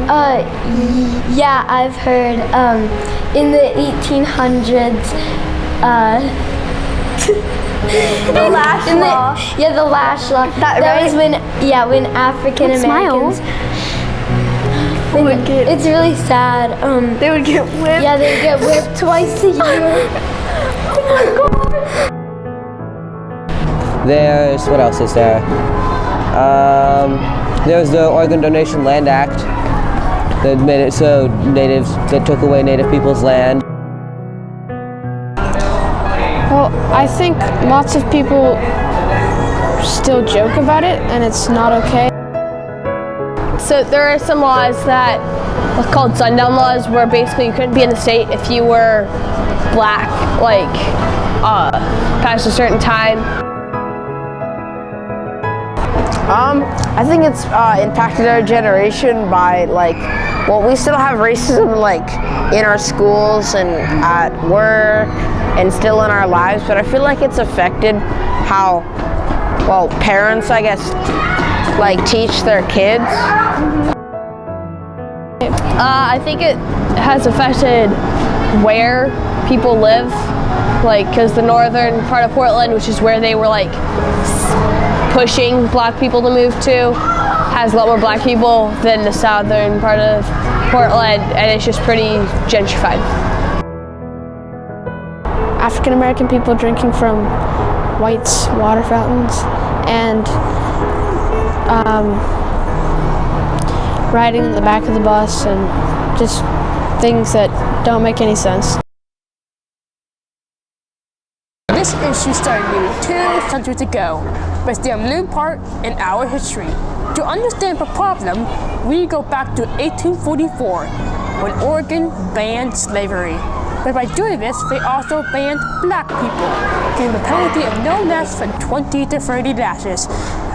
Yeah, I've heard. In the 1800s, The lash law. The lash law. That was when African Americans. It's really sad. They would get whipped. Yeah, they get whipped twice a year. Oh my god. There's, what else is there? There's the Oregon Donation Land Act that made it so that took away Native people's land. Well, I think lots of people still joke about it, and it's not okay. So there are some laws that are called sundown laws, where basically you couldn't be in the state if you were black, like past a certain time. I think it's impacted our generation by we still have racism in our schools and at work and still in our lives, but I feel like it's affected how, parents, I guess, teach their kids. I think it has affected where people live, because the northern part of Portland, which is where they were pushing black people to move to, has a lot more black people than the southern part of Portland, and it's just pretty gentrified. African American people drinking from whites' water fountains and riding in the back of the bus, and just things that don't make any sense. This issue started nearly 2 centuries ago, but it's the new part in our history. To understand the problem, we go back to 1844, when Oregon banned slavery. But by doing this, they also banned black people, giving a penalty of no less than 20 to 30 lashes,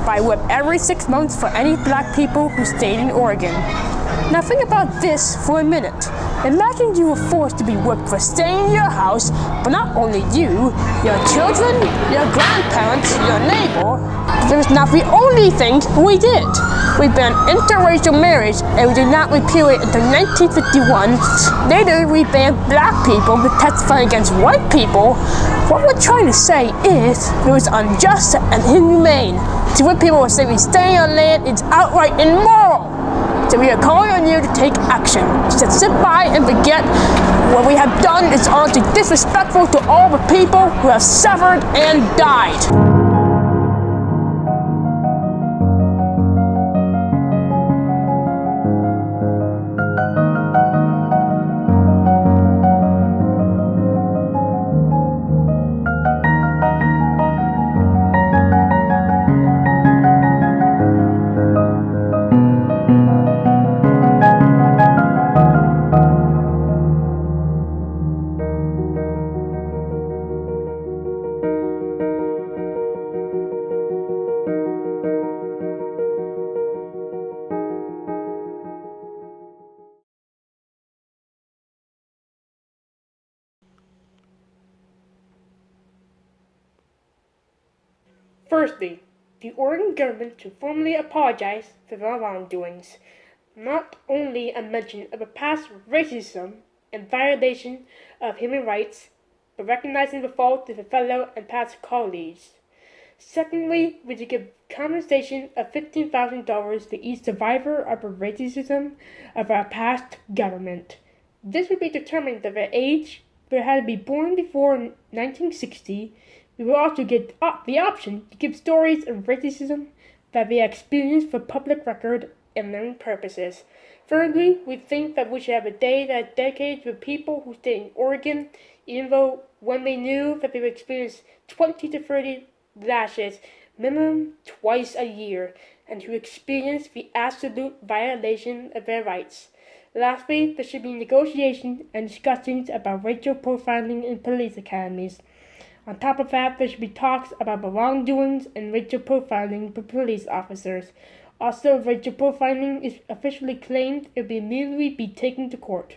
by whip every 6 months for any black people who stayed in Oregon. Now think about this for a minute. Imagine you were forced to be whipped for staying in your house, but not only you, your children, your grandparents, your neighbor. This was not the only thing we did. We banned interracial marriage, and we did not repeal it until 1951. Later, we banned black people from testifying against white people. What we're trying to say is it was unjust and inhumane. To whip people for simply staying on land is outright immoral. So we are calling on you to take action. Just sit by and forget what we have done is honestly disrespectful to all the people who have suffered and died. Firstly, the Oregon government should formally apologize for their wrongdoings. Not only a mention of a past racism and violation of human rights, but recognizing the fault of a fellow and past colleagues. Secondly, we should give compensation of $15,000 to each survivor of the racism of our past government. This would be determined by their age, if they had to be born before 1960. We will also get the option to give stories of racism that they experienced for public record and learning purposes. Thirdly, we think that we should have a day that is dedicated to people who stay in Oregon, even though when they knew that they would experience 20 to 30 lashes, minimum twice a year, and who experienced the absolute violation of their rights. Lastly, there should be negotiation and discussions about racial profiling in police academies. On top of that, there should be talks about the wrongdoings and racial profiling for police officers. Also, if racial profiling is officially claimed, it will immediately be taken to court.